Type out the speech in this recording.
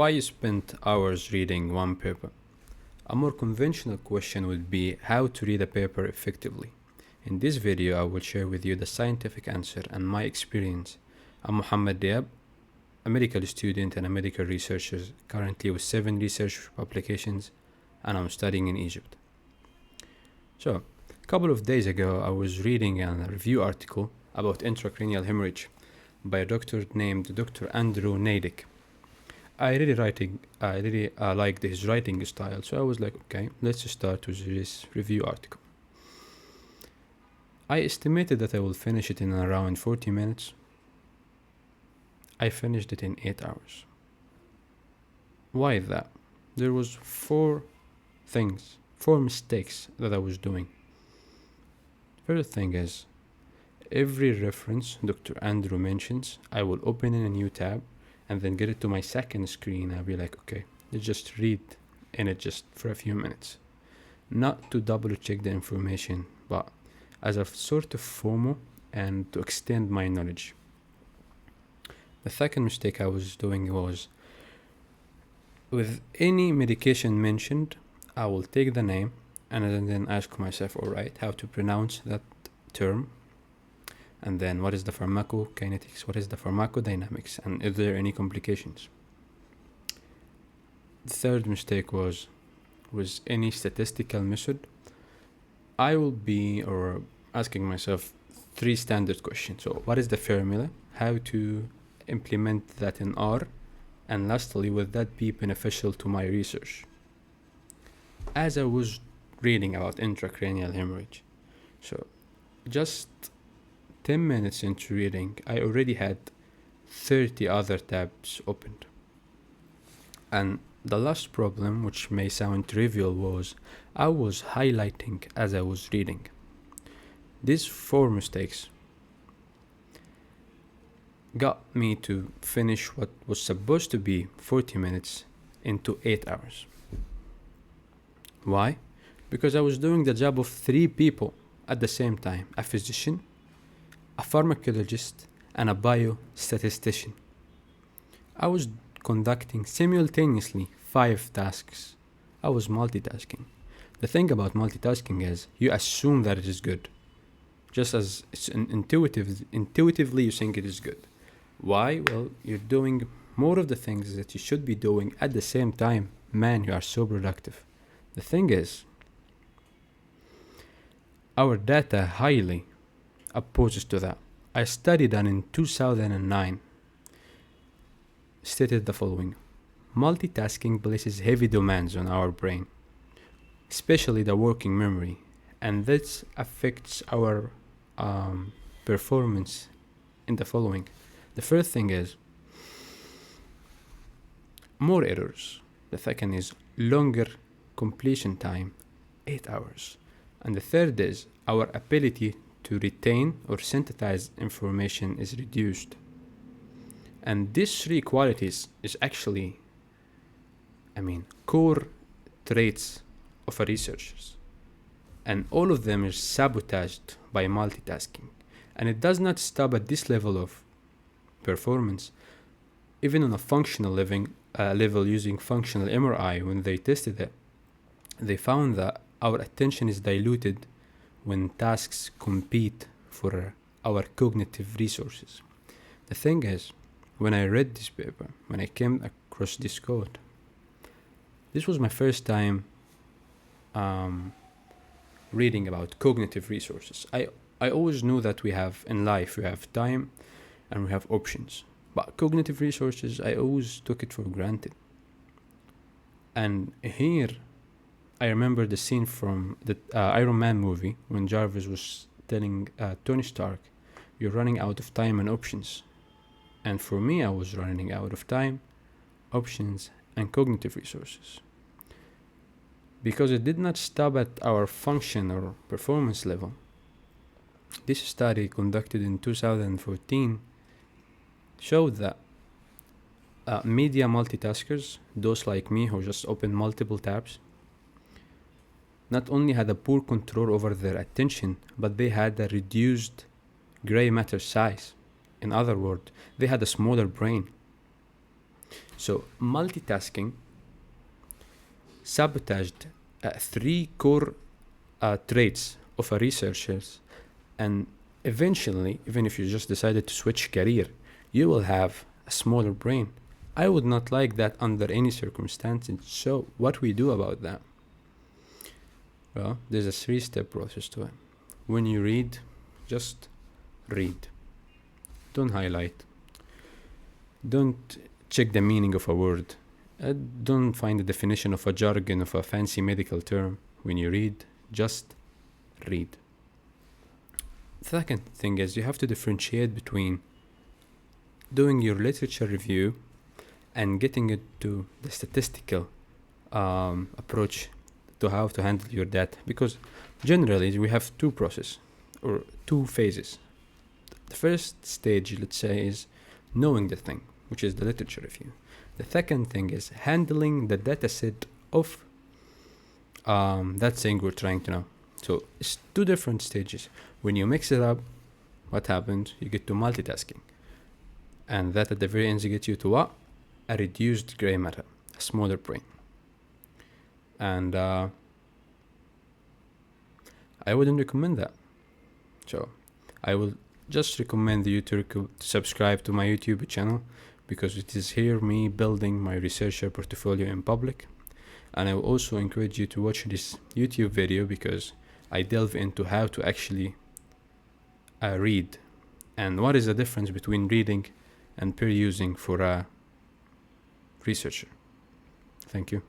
Why you spent hours reading one paper? A more conventional question would be how to read a paper effectively. In this video, I will share with you the scientific answer and my experience. I'm Mohamed Diab, a medical student and a medical researcher currently with 7 research publications, and I'm studying in Egypt. So, a couple of days ago, I was reading a review article about intracranial hemorrhage by a doctor named Dr. Andrew Nadick. I really liked his writing style, so I was like, okay, let's start with this review article. I estimated that I will finish it in around 40 minutes. I finished it in 8 hours. Why that? There was four mistakes that I was doing. First thing is, every reference Dr. Andrew mentions, I will open in a new tab and then get it to my second screen. I'll be like, okay, let's just read in it just for a few minutes. Not to double check the information, but as a sort of FOMO and to extend my knowledge. The second mistake I was doing was, with any medication mentioned, I will take the name and then ask myself, alright, how to pronounce that term? And then what is the pharmacokinetics, what is the pharmacodynamics, and is there any complications? The third mistake was any statistical method. I will be asking myself 3 standard questions. So what is the formula, how to implement that in R, and lastly, would that be beneficial to my research? As I was reading about intracranial hemorrhage, so just 10 minutes into reading, I already had 30 other tabs opened. And the last problem, which may sound trivial, was I was highlighting as I was reading. These 4 mistakes got me to finish what was supposed to be 40 minutes into 8 hours. Why? Because I was doing the job of 3 people at the same time: a physician, a pharmacologist, and a biostatistician. I was conducting simultaneously 5 tasks. I was multitasking. The thing about multitasking is you assume that it is good. Just as it's intuitively you think it is good. Why? Well, you're doing more of the things that you should be doing at the same time. Man, you are so productive. The thing is, our data highly opposes to that. A study done in 2009 stated the following: multitasking places heavy demands on our brain, especially the working memory, and this affects our performance in the following. The first thing is more errors. The second is longer completion time, 8 hours. And the third is our ability to retain or synthesize information is reduced. And these 3 qualities is actually, core traits of a researcher. And all of them is sabotaged by multitasking. And it does not stop at this level of performance. Even on a functional level using functional MRI, when they tested it, they found that our attention is diluted when tasks compete for our cognitive resources. The thing is, when I read this paper, when I came across this code, this was my first time reading about cognitive resources. I always knew that we have time and we have options. But cognitive resources, I always took it for granted. And here, I remember the scene from the Iron Man movie when Jarvis was telling Tony Stark, you're running out of time and options. And for me, I was running out of time, options, and cognitive resources. Because it did not stop at our function or performance level. This study conducted in 2014 showed that media multitaskers, those like me who just open multiple tabs, not only had a poor control over their attention, but they had a reduced gray matter size. In other words, they had a smaller brain. So multitasking sabotaged three core traits of a researchers, and eventually, even if you just decided to switch career, you will have a smaller brain. I would not like that under any circumstances. So what we do about that? Well, there's a 3-step process to it. When you read, just read. Don't highlight. Don't check the meaning of a word. Don't find the definition of a jargon of a fancy medical term. When you read, just read. The second thing is you have to differentiate between doing your literature review and getting it to the statistical approach to how to handle your data, because generally we have two processes or two phases. The first stage, let's say, is knowing the thing, which is the literature review. The second thing is handling the data set of that thing we're trying to know. So it's two different stages. When you mix it up, what happens? You get to multitasking. And that at the very end, you get you to what? A reduced gray matter, a smaller brain. And I wouldn't recommend that. So I will just recommend you to subscribe to my YouTube channel, because it is here me building my researcher portfolio in public. And I will also encourage you to watch this YouTube video, because I delve into how to actually read and what is the difference between reading and peer using for a researcher. Thank you.